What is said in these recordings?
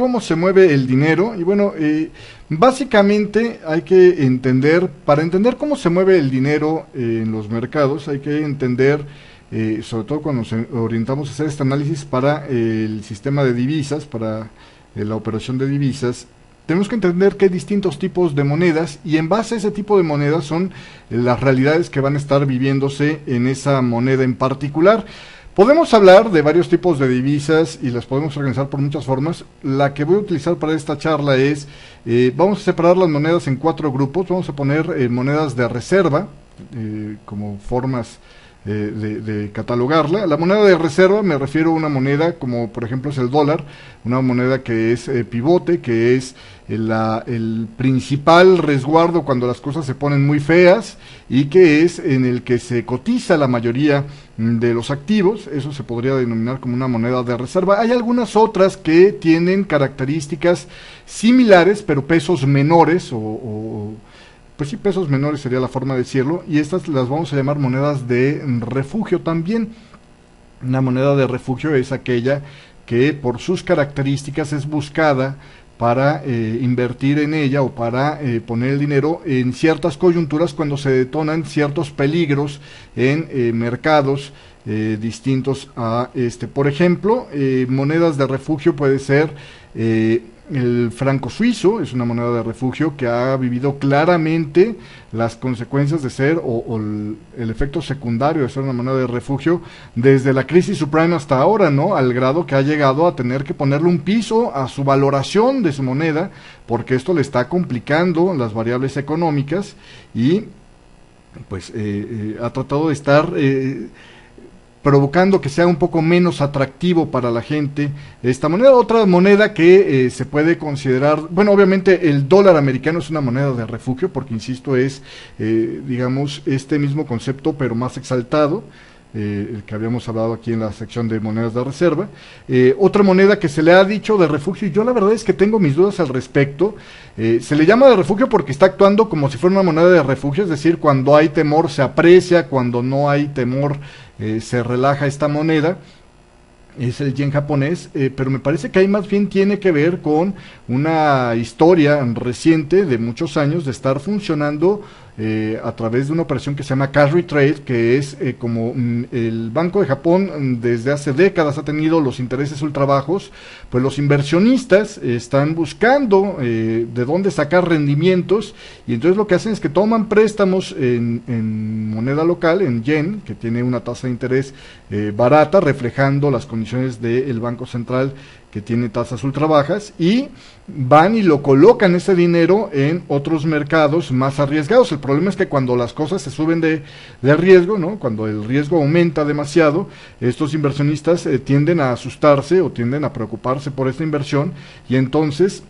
cómo se mueve el dinero. Y bueno, básicamente hay que entender, para entender cómo se mueve el dinero en los mercados, hay que entender, sobre todo cuando nos orientamos a hacer este análisis para el sistema de divisas, para la operación de divisas, tenemos que entender que hay distintos tipos de monedas y en base a ese tipo de monedas son las realidades que van a estar viviéndose en esa moneda en particular. Podemos hablar de varios tipos de divisas y las podemos organizar por muchas formas. La que voy a utilizar para esta charla es, vamos a separar las monedas en 4 grupos. Vamos a poner monedas de reserva, como formas de catalogarla. La moneda de reserva me refiero a una moneda como por ejemplo es el dólar, una moneda que es pivote, que es el principal resguardo cuando las cosas se ponen muy feas y que es en el que se cotiza la mayoría de los activos. Eso se podría denominar como una moneda de reserva. Hay algunas otras que tienen características similares pero pesos menores pues sí, pesos menores sería la forma de decirlo, y estas las vamos a llamar monedas de refugio también. Una moneda de refugio es aquella que por sus características es buscada para invertir en ella o para poner el dinero en ciertas coyunturas cuando se detonan ciertos peligros en mercados distintos a este. Por ejemplo, monedas de refugio puede ser el franco suizo, es una moneda de refugio que ha vivido claramente las consecuencias de ser o el efecto secundario de ser una moneda de refugio desde la crisis subprime hasta ahora, ¿no? Al grado que ha llegado a tener que ponerle un piso a su valoración de su moneda, porque esto le está complicando las variables económicas y pues ha tratado de estar provocando que sea un poco menos atractivo para la gente esta moneda. Otra moneda que se puede considerar, bueno, obviamente el dólar americano es una moneda de refugio, porque insisto, es digamos este mismo concepto pero más exaltado, el que habíamos hablado aquí en la sección de monedas de reserva. Otra moneda que se le ha dicho de refugio, y yo la verdad es que tengo mis dudas al respecto, se le llama de refugio porque está actuando como si fuera una moneda de refugio, es decir, cuando hay temor se aprecia, cuando no hay temor se relaja esta moneda. Es el yen japonés, pero me parece que ahí más bien tiene que ver con una historia reciente de muchos años de estar funcionando a través de una operación que se llama carry trade, que es como el Banco de Japón desde hace décadas ha tenido los intereses ultra bajos, pues los inversionistas están buscando de dónde sacar rendimientos, y entonces lo que hacen es que toman préstamos en moneda local, en yen, que tiene una tasa de interés barata, reflejando las condiciones del Banco Central, que tiene tasas ultra bajas, y van y lo colocan ese dinero en otros mercados más arriesgados. El problema es que cuando las cosas se suben de riesgo, ¿no? Cuando el riesgo aumenta demasiado, estos inversionistas tienden a asustarse o tienden a preocuparse por esta inversión, y entonces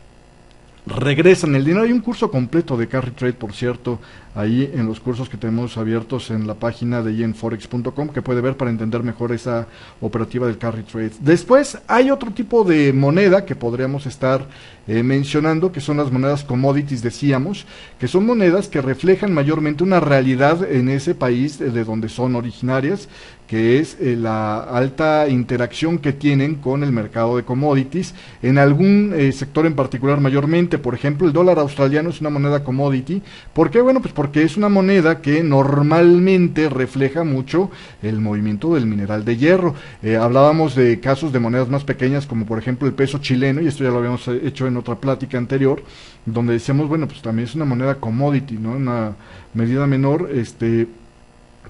regresan el dinero. Hay un curso completo de carry trade, por cierto, ahí en los cursos que tenemos abiertos en la página de yenforex.com, que puede ver para entender mejor esa operativa del carry trade. Después hay otro tipo de moneda que podríamos estar mencionando, que son las monedas commodities, decíamos, que son monedas que reflejan mayormente una realidad en ese país de donde son originarias, que es la alta interacción que tienen con el mercado de commodities, en algún sector en particular mayormente. Por ejemplo, el dólar australiano es una moneda commodity. ¿Por qué? Bueno, pues porque es una moneda que normalmente refleja mucho el movimiento del mineral de hierro. Hablábamos de casos de monedas más pequeñas, como por ejemplo el peso chileno, y esto ya lo habíamos hecho en otra plática anterior, donde decíamos, bueno, pues también es una moneda commodity, ¿no? Una medida menor,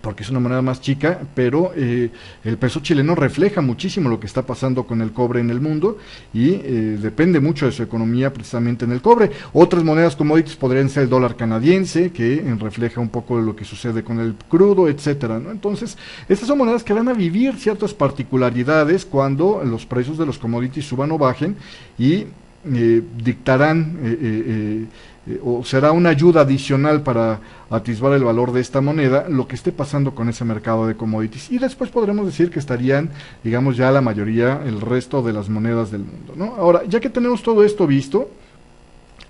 porque es una moneda más chica, pero el peso chileno refleja muchísimo lo que está pasando con el cobre en el mundo, y depende mucho de su economía precisamente en el cobre. Otras monedas commodities podrían ser el dólar canadiense, que refleja un poco lo que sucede con el crudo, etcétera, ¿no? Entonces, estas son monedas que van a vivir ciertas particularidades cuando los precios de los commodities suban o bajen, y dictarán o será una ayuda adicional para atisbar el valor de esta moneda lo que esté pasando con ese mercado de commodities. Y después podremos decir que estarían, digamos, ya la mayoría, el resto de las monedas del mundo, ¿no? Ahora, ya que tenemos todo esto visto,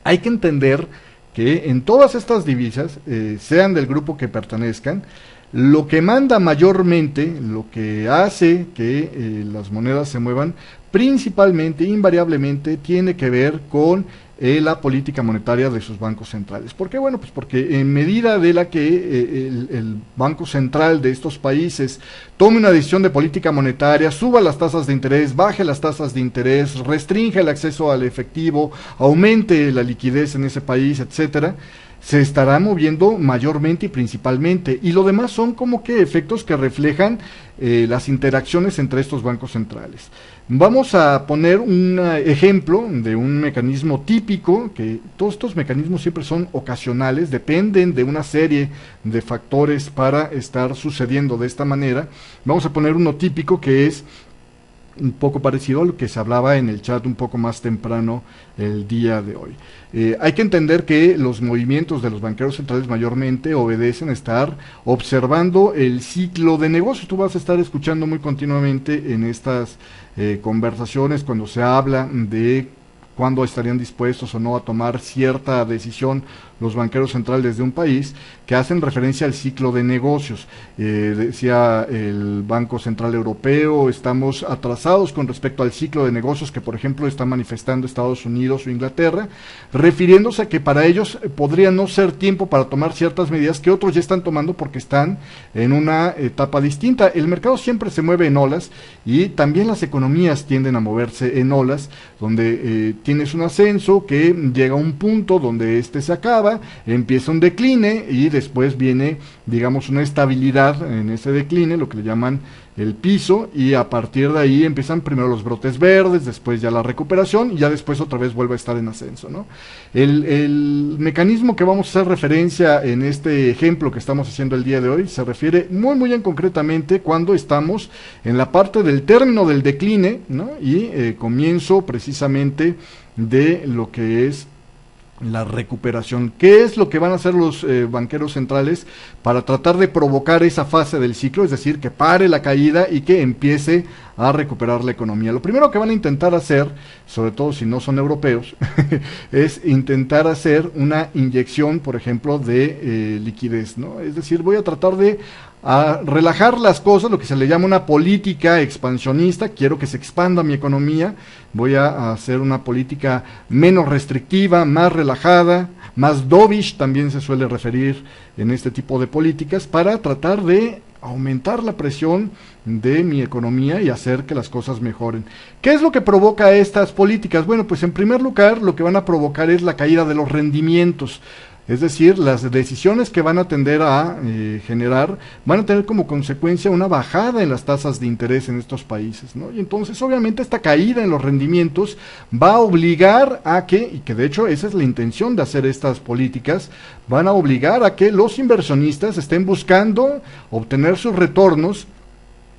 hay que entender que en todas estas divisas, sean del grupo que pertenezcan, lo que manda mayormente, lo que hace que las monedas se muevan, principalmente, invariablemente, tiene que ver con la política monetaria de sus bancos centrales. ¿Por qué? Bueno, pues porque en medida de la que el Banco Central de estos países tome una decisión de política monetaria, suba las tasas de interés, baje las tasas de interés, restringe el acceso al efectivo, aumente la liquidez en ese país, etcétera, se estará moviendo mayormente y principalmente, y lo demás son como que efectos que reflejan las interacciones entre estos bancos centrales. Vamos a poner un ejemplo de un mecanismo típico, que todos estos mecanismos siempre son ocasionales, dependen de una serie de factores para estar sucediendo de esta manera. Vamos a poner uno típico que es un poco parecido a lo que se hablaba en el chat un poco más temprano el día de hoy. Hay que entender que los movimientos de los banqueros centrales mayormente obedecen a estar observando el ciclo de negocios. Tú vas a estar escuchando muy continuamente en estas conversaciones cuando se habla de cuándo estarían dispuestos o no a tomar cierta decisión los banqueros centrales de un país, que hacen referencia al ciclo de negocios. Decía el Banco Central Europeo, estamos atrasados con respecto al ciclo de negocios que, por ejemplo, está manifestando Estados Unidos o Inglaterra, refiriéndose a que para ellos podría no ser tiempo para tomar ciertas medidas que otros ya están tomando porque están en una etapa distinta. El mercado siempre se mueve en olas y también las economías tienden a moverse en olas, donde tienes un ascenso que llega a un punto donde este se acaba, empieza un decline y después viene, digamos, una estabilidad en ese decline, lo que le llaman el piso, y a partir de ahí empiezan primero los brotes verdes, después ya la recuperación y ya después otra vez vuelve a estar en ascenso, ¿no? El mecanismo que vamos a hacer referencia en este ejemplo que estamos haciendo el día de hoy se refiere muy en concretamente cuando estamos en la parte del término del decline, ¿no? Y comienzo precisamente de lo que es la recuperación. ¿Qué es lo que van a hacer los banqueros centrales para tratar de provocar esa fase del ciclo? Es decir, que pare la caída y que empiece a recuperar la economía. Lo primero que van a intentar hacer, sobre todo si no son europeos, es intentar hacer una inyección, por ejemplo, de liquidez, ¿no? Es decir, voy a tratar de relajar las cosas, lo que se le llama una política expansionista. Quiero que se expanda mi economía, voy a hacer una política menos restrictiva, más relajada, más dovish también se suele referir en este tipo de políticas, para tratar de aumentar la presión de mi economía y hacer que las cosas mejoren. ¿Qué es lo que provoca estas políticas? Bueno, pues en primer lugar lo que van a provocar es la caída de los rendimientos. Es decir, las decisiones que van a tender a generar van a tener como consecuencia una bajada en las tasas de interés en estos países, ¿no? Y entonces, obviamente, esta caída en los rendimientos va a obligar a que, y que de hecho esa es la intención de hacer estas políticas, van a obligar a que los inversionistas estén buscando obtener sus retornos,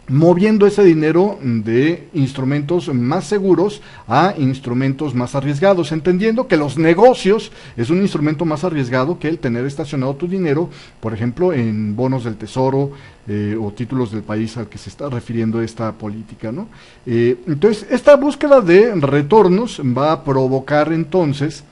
moviendo ese dinero de instrumentos más seguros a instrumentos más arriesgados, entendiendo que los negocios es un instrumento más arriesgado que el tener estacionado tu dinero, por ejemplo, en bonos del tesoro o títulos del país al que se está refiriendo esta política, ¿no? Entonces, esta búsqueda de retornos va a provocar entonces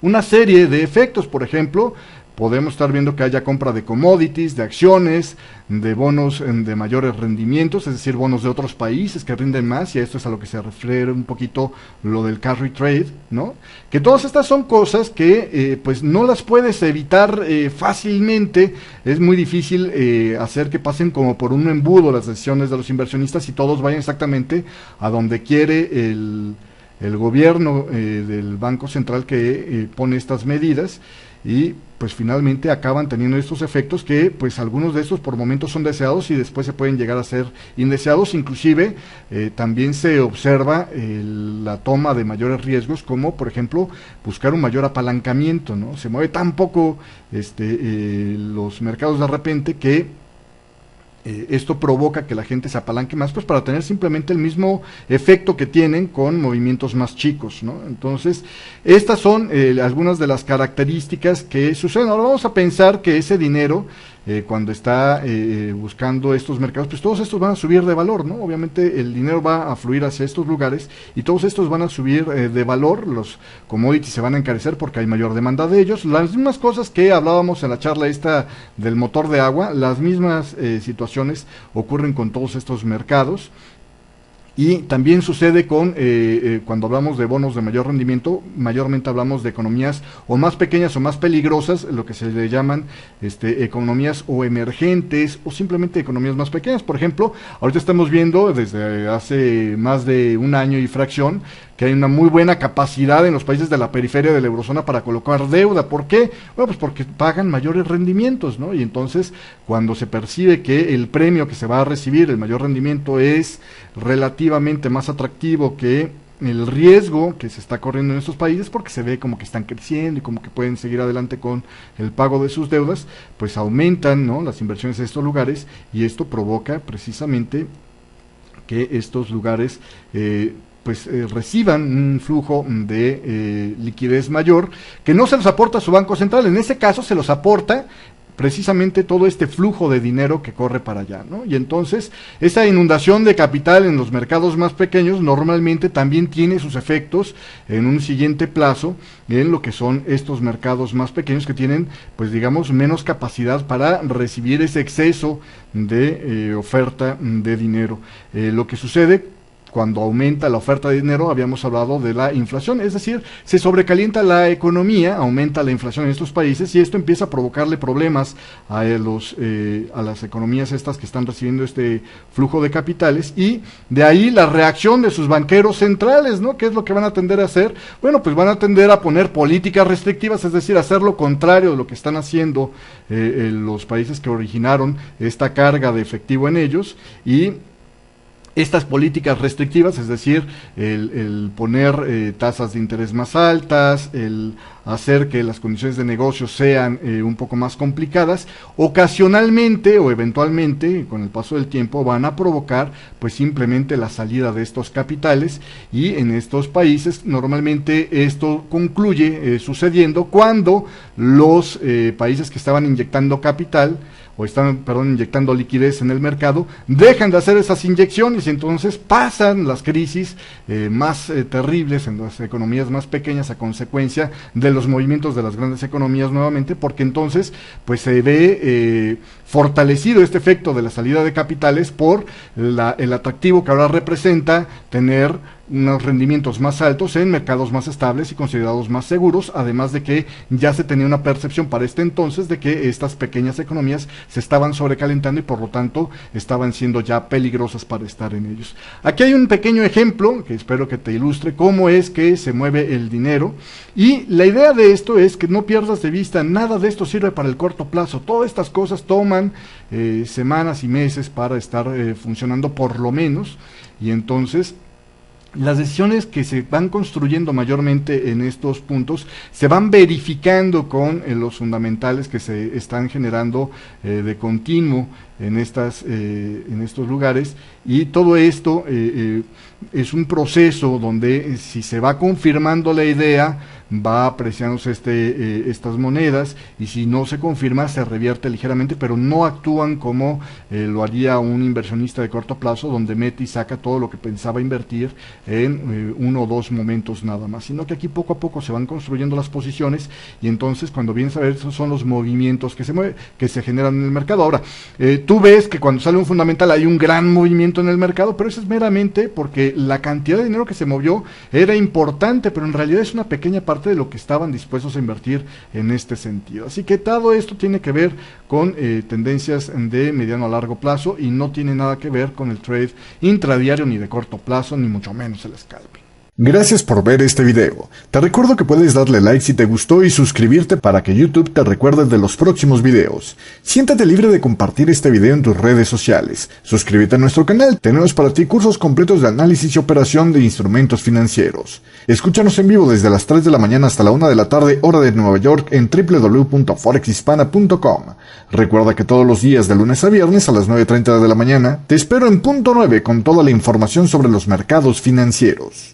una serie de efectos. Por ejemplo, podemos estar viendo que haya compra de commodities, de acciones, de bonos de mayores rendimientos, es decir, bonos de otros países que rinden más, y a esto es a lo que se refiere un poquito lo del carry trade, ¿no? Que todas estas son cosas que pues no las puedes evitar fácilmente. Es muy difícil hacer que pasen como por un embudo las decisiones de los inversionistas y todos vayan exactamente a donde quiere el gobierno del Banco Central que pone estas medidas, y pues finalmente acaban teniendo estos efectos que pues algunos de estos por momentos son deseados y después se pueden llegar a ser indeseados. Inclusive también se observa la toma de mayores riesgos, como por ejemplo buscar un mayor apalancamiento, ¿no? Se mueve tan poco los mercados de repente que esto provoca que la gente se apalanque más, pues para tener simplemente el mismo efecto que tienen con movimientos más chicos, ¿no? Entonces, estas son algunas de las características que suceden. Ahora vamos a pensar que ese dinero, cuando está buscando estos mercados, pues todos estos van a subir de valor, ¿no? Obviamente el dinero va a fluir hacia estos lugares y todos estos van a subir de valor. Los commodities se van a encarecer porque hay mayor demanda de ellos. Las mismas cosas que hablábamos en la charla esta del motor de agua, las mismas situaciones ocurren con todos estos mercados. Y también sucede con, cuando hablamos de bonos de mayor rendimiento, mayormente hablamos de economías o más pequeñas o más peligrosas, lo que se le llaman economías o emergentes o simplemente economías más pequeñas. Por ejemplo, ahorita estamos viendo desde hace más de un año y fracción que hay una muy buena capacidad en los países de la periferia de la eurozona para colocar deuda. ¿Por qué? Bueno, pues porque pagan mayores rendimientos, ¿no? Y entonces, cuando se percibe que el premio que se va a recibir, el mayor rendimiento, es relativamente más atractivo que el riesgo que se está corriendo en estos países, porque se ve como que están creciendo y como que pueden seguir adelante con el pago de sus deudas, pues aumentan, ¿no?, las inversiones en estos lugares, y esto provoca precisamente que estos lugares reciban un flujo de liquidez mayor, que no se los aporta su Banco Central. En ese caso se los aporta precisamente todo este flujo de dinero que corre para allá, ¿no? Y entonces esa inundación de capital en los mercados más pequeños normalmente también tiene sus efectos en un siguiente plazo en lo que son estos mercados más pequeños, que tienen, pues digamos, menos capacidad para recibir ese exceso de oferta de dinero. Lo que sucede cuando aumenta la oferta de dinero, habíamos hablado de la inflación, es decir, se sobrecalienta la economía, aumenta la inflación en estos países, y esto empieza a provocarle problemas a las economías estas que están recibiendo este flujo de capitales, y de ahí la reacción de sus banqueros centrales, ¿no? ¿Qué es lo que van a tender a hacer? Bueno, pues van a tender a poner políticas restrictivas, es decir, hacer lo contrario de lo que están haciendo los países que originaron esta carga de efectivo en ellos, y estas políticas restrictivas, es decir, el poner tasas de interés más altas, el hacer que las condiciones de negocio sean un poco más complicadas, ocasionalmente o eventualmente, con el paso del tiempo, van a provocar pues simplemente la salida de estos capitales, y en estos países normalmente esto concluye sucediendo cuando los países que estaban inyectando capital o están, inyectando liquidez en el mercado, dejan de hacer esas inyecciones, y entonces pasan las crisis más terribles en las economías más pequeñas a consecuencia de los movimientos de las grandes economías nuevamente, porque entonces pues se ve fortalecido este efecto de la salida de capitales por el atractivo que ahora representa tener unos rendimientos más altos en mercados más estables y considerados más seguros, además de que ya se tenía una percepción para este entonces de que estas pequeñas economías se estaban sobrecalentando y por lo tanto estaban siendo ya peligrosas para estar en ellos. Aquí hay un pequeño ejemplo que espero que te ilustre cómo es que se mueve el dinero, y la idea de esto es que no pierdas de vista, nada de esto sirve para el corto plazo, todas estas cosas toman semanas y meses para estar funcionando por lo menos, y entonces las decisiones que se van construyendo mayormente en estos puntos se van verificando con los fundamentales que se están generando de continuo en estos lugares, y todo esto es un proceso donde si se va confirmando la idea, va apreciándose estas monedas, y si no se confirma se revierte ligeramente, pero no actúan como lo haría un inversionista de corto plazo, donde mete y saca todo lo que pensaba invertir en uno o dos momentos nada más, sino que aquí poco a poco se van construyendo las posiciones, y entonces cuando vienes a ver, esos son los movimientos que se generan en el mercado. Ahora, tú ves que cuando sale un fundamental hay un gran movimiento en el mercado, pero eso es meramente porque la cantidad de dinero que se movió era importante, pero en realidad es una pequeña parte de lo que estaban dispuestos a invertir en este sentido. Así que todo esto tiene que ver con tendencias de mediano a largo plazo, y no tiene nada que ver con el trade intradiario, ni de corto plazo, ni mucho menos el scalping. Gracias por ver este video. Te recuerdo que puedes darle like si te gustó y suscribirte para que YouTube te recuerde de los próximos videos. Siéntate libre de compartir este video en tus redes sociales. Suscríbete a nuestro canal. Tenemos para ti cursos completos de análisis y operación de instrumentos financieros. Escúchanos en vivo desde las 3 de la mañana hasta la 1 de la tarde, hora de Nueva York, en www.forexhispana.com. Recuerda que todos los días de lunes a viernes a las 9:30 de la mañana te espero en punto 9 con toda la información sobre los mercados financieros.